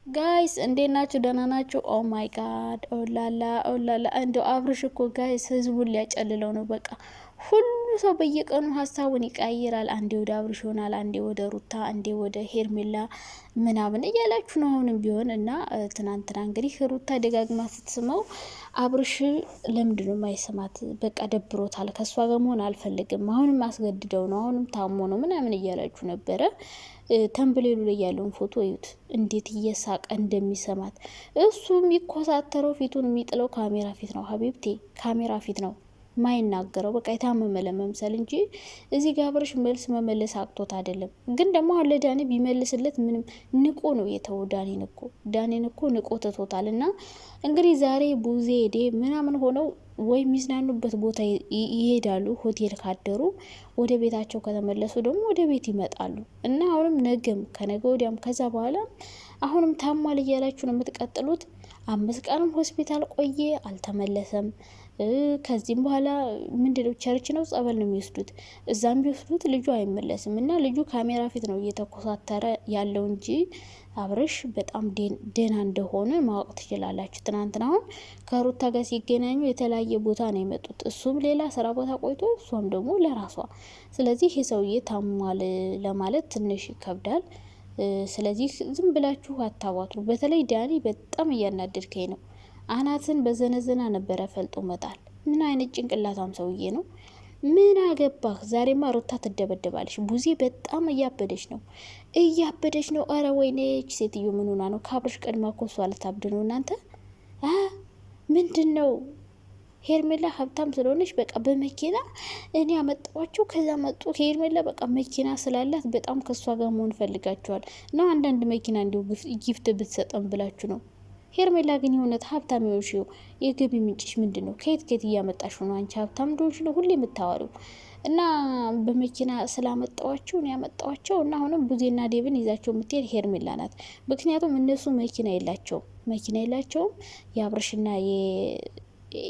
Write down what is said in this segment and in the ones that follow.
ጋይስ እንዴት ናችሁ? ደህና ናችሁ? ኦ ማይ ጋድ ኦላላ ኦላላ። እንደው አብርሽ እኮ ጋይስ ህዝቡን ሊያጨልለው ነው። በቃ ሁሉ ሰው በየቀኑ ሀሳቡን ይቀይራል። አንዴ ወደ አብርሽ ይሆናል፣ አንዴ ወደ ሩታ፣ አንዴ ወደ ሄርሜላ ምናምን እያላችሁ ነው አሁንም ቢሆን እና ትናንትና እንግዲህ ሩታ ደጋግማ ስትስመው አብርሽ ለምንድን ነው የማይሰማት? በቃ ደብሮታል፣ ከእሷ ጋር መሆን አልፈልግም፣ አሁንም አስገድደው ነው፣ አሁንም ታሞ ነው ምናምን እያላችሁ ነበረ። ተንብሌሉ ላይ ያለውን ፎቶ እዩት፣ እንዴት እየሳቀ እንደሚሰማት። እሱ የሚኮሳተረው ፊቱን የሚጥለው ካሜራ ፊት ነው ሀቢብቴ፣ ካሜራ ፊት ነው ማይናገረው። በቃ የታመመ ለመምሰል እንጂ እዚህ ጋር አብርሽ መልስ መመለስ አቅቶት አይደለም። ግን ደግሞ አሁን ለዳኒ ቢመልስለት ምንም ንቆ ነው የተው። ዳኒን እኮ ንቆ ትቶታል። እና እንግዲህ ዛሬ ቡዜ ዴ ምናምን ሆነው ወይ የሚዝናኑበት ቦታ ይሄዳሉ። ሆቴል ካደሩ ወደ ቤታቸው ከተመለሱ ደግሞ ወደ ቤት ይመጣሉ። እና አሁንም ነገም ከነገ ወዲያም ከዛ በኋላ አሁንም ታሟል እያላችሁ ነው የምትቀጥሉት። 5 ቀንም ሆስፒታል ቆየ፣ አልተመለሰም። ከዚህም በኋላ ምንድነው ቸርች ነው ጸበል ነው የሚወስዱት። እዛም ቢወስዱት ልጁ አይመለስም። እና ልጁ ካሜራ ፊት ነው እየተኮሳተረ ያለው እንጂ አብርሽ በጣም ደህና እንደሆነ ማወቅ ትችላላችሁ። ትናንትና አሁን ከሩታ ጋር ሲገናኙ የተለያየ ቦታ ነው የመጡት። እሱም ሌላ ስራ ቦታ ቆይቶ እሷም ደግሞ ለራሷ። ስለዚህ ይህ ሰውዬ ታሟል ለማለት ትንሽ ይከብዳል። ስለዚህ ዝም ብላችሁ አታዋትሩ። በተለይ ዳኒ በጣም እያናደድከኝ ነው። አናትን በዘነዘና ነበረ ፈልጦ መጣል። ምን አይነት ጭንቅላታም ሰውዬ ነው? ምን አገባህ? ዛሬማ ሩታ ትደበደባለች። ቡዜ በጣም እያበደች ነው። አረ ወይኔች ሴትዮ ምን ሆና ነው? ከአብርሽ ቀድማ እኮ እሷ ልታብድ ነው። እናንተ ምንድን ነው? ሄርሜላ ሀብታም ስለሆነች በቃ በመኪና እኔ አመጣዋቸው ከዛ መጡ። ሄርሜላ በቃ መኪና ስላላት በጣም ከሷ ጋር መሆን ፈልጋቸዋል ነው። አንዳንድ መኪና እንዲሁ ጊፍት ብትሰጠን ብላችሁ ነው። ሄርሜላ ግን የሆነት ሀብታም የሆንሽ የገቢ ምንጭሽ ምንድን ነው? ከየት እያመጣሽ ነው? አንቺ ሀብታም እንደሆንሽ ነው ሁሌ የምታወሪው። እና በመኪና ስላመጣዋቸው ነው ያመጣዋቸው። እና አሁንም ቡዜና ዴብን ይዛቸው የምትሄድ ሄርሜላ ናት። ምክንያቱም እነሱ መኪና የላቸውም።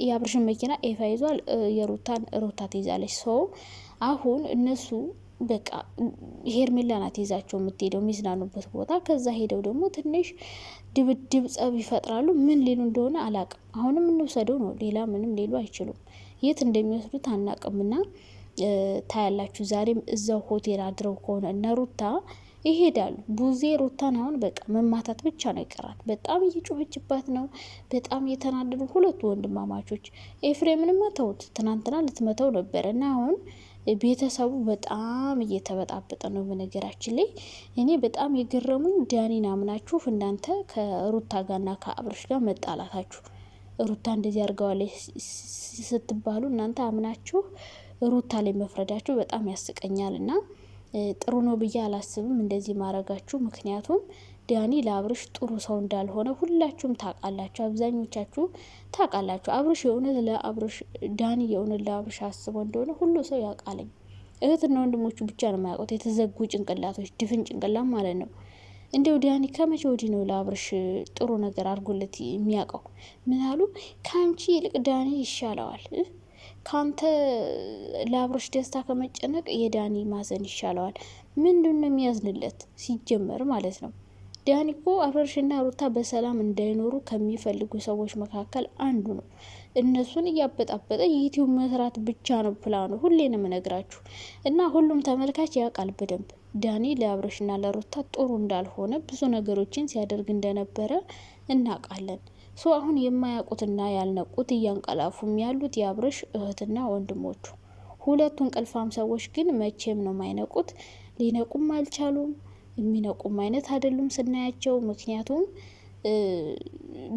የአብርሽን መኪና ኤፋ ይዟል፣ የሩታን ሩታ ትይዛለች። ሰው አሁን እነሱ በቃ ሄርሜላ ናት ይዛቸው የምትሄደው የሚዝናኑበት ቦታ። ከዛ ሄደው ደግሞ ትንሽ ድብድብ ጸብ ይፈጥራሉ። ምን ሊሉ እንደሆነ አላቅም። አሁንም እንውሰደው ነው፣ ሌላ ምንም ሊሉ አይችሉም። የት እንደሚወስዱት አናቅምና ታያላችሁ። ዛሬም እዛው ሆቴል አድረው ከሆነ እነ ሩታ ይሄዳሉ። ቡዜ ሩታን አሁን በቃ መማታት ብቻ ነው ይቀራል። በጣም እየጮኸችባት ነው፣ በጣም እየተናደዱ ሁለቱ ወንድማማቾች። ኤፍሬምንም መተውት ትናንትና ልትመተው ነበር እና አሁን ቤተሰቡ በጣም እየተበጣበጠ ነው። በነገራችን ላይ እኔ በጣም የገረሙኝ ዳኒን አምናችሁ እናንተ ከሩታ ጋርና ከአብርሽ ጋር መጣላታችሁ። ሩታ እንደዚህ አድርገዋለች ስትባሉ እናንተ አምናችሁ ሩታ ላይ መፍረዳችሁ በጣም ያስቀኛል እና ጥሩ ነው ብዬ አላስብም እንደዚህ ማድረጋችሁ። ምክንያቱም ዳኒ ለአብርሽ ጥሩ ሰው እንዳልሆነ ሁላችሁም ታውቃላችሁ፣ አብዛኞቻችሁ ታውቃላችሁ። አብርሽ የእውነት ለአብርሽ ዳኒ የእውነት ለአብርሽ አስቦ እንደሆነ ሁሉ ሰው ያውቃለኝ። እህትና ወንድሞቹ ብቻ ነው የማያውቁት፣ የተዘጉ ጭንቅላቶች፣ ድፍን ጭንቅላት ማለት ነው። እንደው ዳኒ ከመቼ ወዲህ ነው ለአብርሽ ጥሩ ነገር አድርጎለት የሚያውቀው? ምን አሉ? ከአንቺ ይልቅ ዳኒ ይሻለዋል። ካንተ ለአብርሽ ደስታ ከመጨነቅ የዳኒ ማዘን ይሻለዋል። ምንድን ነው የሚያዝንለት ሲጀመር ማለት ነው? ዳኒ እኮ አብርሽና ሩታ በሰላም እንዳይኖሩ ከሚፈልጉ ሰዎች መካከል አንዱ ነው። እነሱን እያበጣበጠ ዩቲዩብ መስራት ብቻ ነው ፕላኑ። ሁሌ ነው የምነግራችሁ እና ሁሉም ተመልካች ያውቃል በደንብ ዳኒ ለአብርሽና ለሩታ ጥሩ እንዳልሆነ ብዙ ነገሮችን ሲያደርግ እንደነበረ እናውቃለን። አሁን የማያውቁትና ያልነቁት እያንቀላፉም ያሉት የአብርሽ እህትና ወንድሞቹ ሁለቱ እንቅልፋም ሰዎች ግን መቼም ነው ማይነቁት። ሊነቁም አልቻሉም። የሚነቁም አይነት አይደሉም ስናያቸው። ምክንያቱም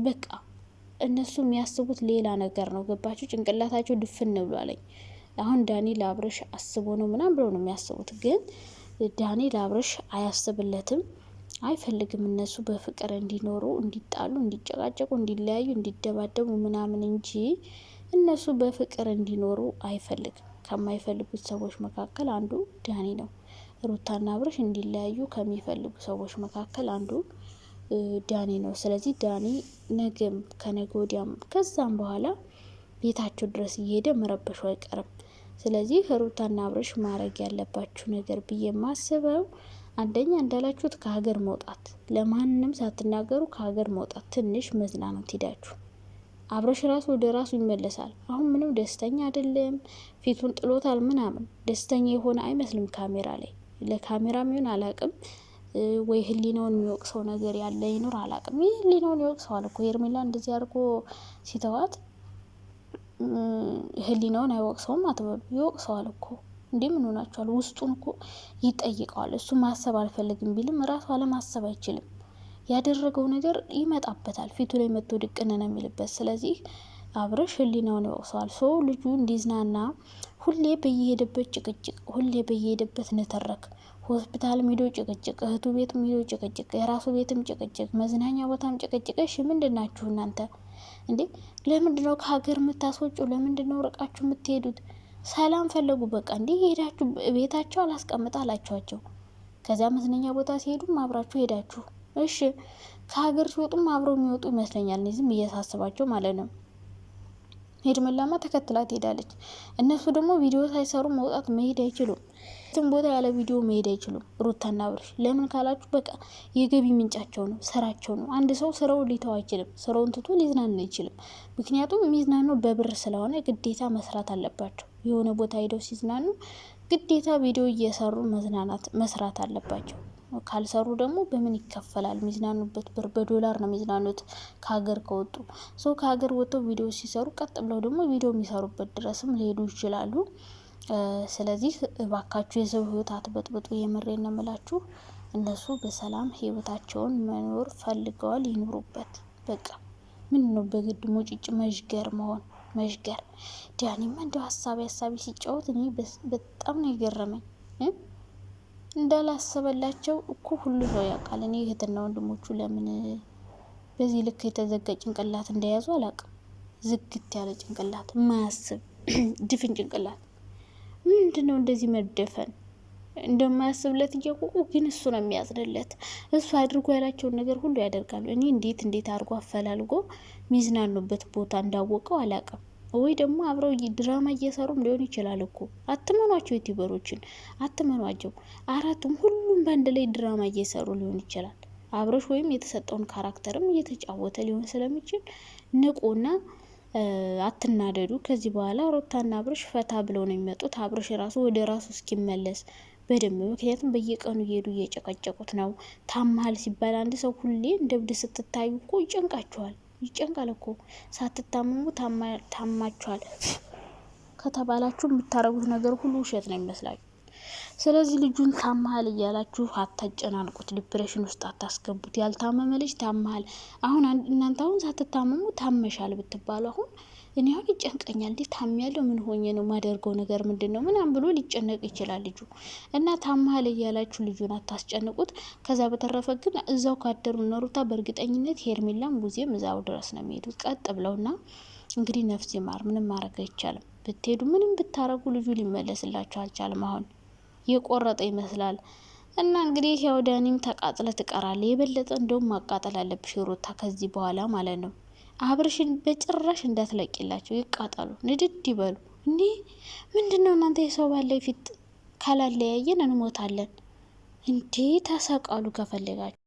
በቃ እነሱ የሚያስቡት ሌላ ነገር ነው። ገባችሁ? ጭንቅላታቸው ድፍን ብሏለኝ። አሁን ዳኒ ለአብርሽ አስቦ ነው ምናም ብለው ነው የሚያስቡት። ግን ዳኒ ለአብርሽ አያስብለትም፣ አይፈልግም። እነሱ በፍቅር እንዲኖሩ፣ እንዲጣሉ፣ እንዲጨቃጨቁ፣ እንዲለያዩ፣ እንዲደባደቡ ምናምን እንጂ እነሱ በፍቅር እንዲኖሩ አይፈልግም። ከማይፈልጉት ሰዎች መካከል አንዱ ዳኒ ነው። ሩታና አብርሽ እንዲለያዩ ከሚፈልጉ ሰዎች መካከል አንዱ ዳኒ ነው። ስለዚህ ዳኒ ነገም ከነገ ወዲያም ከዛም በኋላ ቤታቸው ድረስ እየሄደ መረበሹ አይቀርም። ስለዚህ ሩታና አብርሽ ማድረግ ያለባችሁ ነገር ብዬ የማስበው አንደኛ እንዳላችሁት ከሀገር መውጣት፣ ለማንም ሳትናገሩ ከሀገር መውጣት፣ ትንሽ መዝናናት ሄዳችሁ አብረሽ ራሱ ወደ ራሱ ይመለሳል። አሁን ምንም ደስተኛ አይደለም፣ ፊቱን ጥሎታል ምናምን፣ ደስተኛ የሆነ አይመስልም ካሜራ ላይ። ለካሜራ ሚሆን አላቅም ወይ ህሊናውን የሚወቅሰው ነገር ያለ ይኖር አላቅም። ይህ ህሊናውን ይወቅሰዋል እኮ ሄርሜላ እንደዚህ አድርጎ ሲተዋት ህሊናውን አይወቅሰውም አትበሉ፣ ይወቅሰዋል እኮ። እንዴ ምን ሆናችኋል? ውስጡን እኮ ይጠይቀዋል። እሱ ማሰብ አልፈልግም ቢልም ራሱ አለማሰብ አይችልም። ያደረገው ነገር ይመጣበታል፣ ፊቱ ላይ መጥቶ ድቅን ነው የሚልበት። ስለዚህ አብረሽ ህሊናውን ይወቅሰዋል። ሰው ልጁ እንዲዝናና ሁሌ በየሄደበት ጭቅጭቅ፣ ሁሌ በየሄደበት ንትረክ፣ ሆስፒታል ሄዶ ጭቅጭቅ፣ እህቱ ቤትም ሄዶ ጭቅጭቅ፣ የራሱ ቤትም ጭቅጭቅ፣ መዝናኛ ቦታም ጭቅጭቅ። እሺ ምንድናችሁ እናንተ እንዴ? ለምንድነው ከሀገር የምታስወጩ? ለምንድነው ርቃችሁ የምትሄዱት? ሰላም ፈለጉ በቃ። እንዴ ሄዳችሁ ቤታቸው አላስቀምጥ አላችኋቸው። ከዚያ መዝናኛ ቦታ ሲሄዱም አብራችሁ ሄዳችሁ። እሺ ከሀገር ሲወጡም አብረው የሚወጡ ይመስለኛል። ዝም እያሳስባቸው ማለት ነው። ሄርሜላማ ተከትላ ትሄዳለች። እነሱ ደግሞ ቪዲዮ ሳይሰሩ መውጣት መሄድ አይችሉም። የትም ቦታ ያለ ቪዲዮ መሄድ አይችሉም። ሩታና አብርሽ ለምን ካላችሁ በቃ የገቢ ምንጫቸው ነው፣ ስራቸው ነው። አንድ ሰው ስራውን ሊተው አይችልም። ስራውን ትቶ ሊዝናና አይችልም። ምክንያቱም የሚዝናኑ በብር ስለሆነ ግዴታ መስራት አለባቸው። የሆነ ቦታ ሄደው ሲዝናኑ ግዴታ ቪዲዮ እየሰሩ መስራት አለባቸው። ካልሰሩ ደግሞ በምን ይከፈላል? የሚዝናኑበት ብር በዶላር ነው የሚዝናኑት ከሀገር ከወጡ። ሰው ከሀገር ወጥተው ቪዲዮ ሲሰሩ ቀጥ ብለው ደግሞ ቪዲዮ የሚሰሩበት ድረስም ሊሄዱ ይችላሉ። ስለዚህ እባካችሁ የሰው ህይወት አትበጥብጡ። የምሬን ነው የምላችሁ። እነሱ በሰላም ህይወታቸውን መኖር ፈልገዋል፣ ይኑሩበት። በቃ ምን ነው በግድ ሙጭጭ መዥገር መሆን መዥገር። ዳኒማ እንደው ሀሳቢ ሲጫወት እኔ በጣም ነው የገረመኝ። እንዳላሰበላቸው እኮ ሁሉ ሰው ያውቃል። እኔ እህትና ወንድሞቹ ለምን በዚህ ልክ የተዘጋ ጭንቅላት እንደያዙ አላውቅም። ዝግት ያለ ጭንቅላት፣ የማያስብ ድፍን ጭንቅላት። ምንድነው እንደዚህ መደፈን? እንደማያስብለት እያወቁ ግን እሱ ነው የሚያዝንለት። እሱ አድርጎ ያላቸውን ነገር ሁሉ ያደርጋሉ። እኔ እንዴት አድርጎ አፈላልጎ ሚዝናኑበት ቦታ እንዳወቀው አላውቅም። ወይ ደግሞ አብረው ድራማ እየሰሩም ሊሆን ይችላል እኮ። አትመኗቸው፣ ዩቲዩበሮችን አትመኗቸው። አራቱም ሁሉም በአንድ ላይ ድራማ እየሰሩ ሊሆን ይችላል። አብረሽ ወይም የተሰጠውን ካራክተርም እየተጫወተ ሊሆን ስለሚችል ንቁና አትናደዱ። ከዚህ በኋላ ሩታና አብረሽ ፈታ ብለው ነው የሚመጡት። አብረሽ ራሱ ወደ ራሱ እስኪመለስ በደንብ። ምክንያቱም በየቀኑ እየሄዱ እየጨቀጨቁት ነው። ታማሃል ሲባል አንድ ሰው ሁሌ እንደ እብድ ስትታዩ እኮ ይጨንቃችኋል። ይጨንቃል እኮ። ሳትታመሙ ታማችኋል ከተባላችሁ የምታረጉት ነገር ሁሉ ውሸት ነው ይመስላል። ስለዚህ ልጁን ታማሃል እያላችሁ አታጨናንቁት፣ ዲፕሬሽን ውስጥ አታስገቡት። ያልታመመ ልጅ ታማሃል። አሁን እናንተ አሁን ሳትታመሙ ታመሻል ብትባሉ አሁን እኔ አሁን ይጨንቀኛል። እንዴ ታሚያለሁ፣ ምን ሆኜ ነው? ማደርገው ነገር ምንድነው? ምናምን ብሎ ሊጨነቅ ይችላል ልጁ። እና ታማሃል እያላችሁ ልጁን አታስጨንቁት። ከዛ በተረፈ ግን እዛው ካደሩ ሩታ በእርግጠኝነት ሄርሜላም ቡዜም እዛው ድረስ ነው የሚሄዱት ቀጥ ብለውና እንግዲህ ነፍስ ይማር። ምንም ማድረግ አይቻልም። ብትሄዱ ምንም ብታረጉ ልጁ ሊመለስላችሁ አልቻለም። አሁን የቆረጠ ይመስላል። እና እንግዲህ ያው ዳኒም ተቃጥለ ትቀራለህ። የበለጠ እንደውም ማቃጠል አለብሽ ሩታ ከዚህ በኋላ ማለት ነው። አብርሽን በጭራሽ እንዳትለቂላቸው፣ ይቃጠሉ፣ ንድድ ይበሉ። እንዴ ምንድነው እናንተ የሰው ባላይ ፊት ካላለያየን እንሞታለን እንዴ? ተሰቃሉ ከፈለጋችሁ።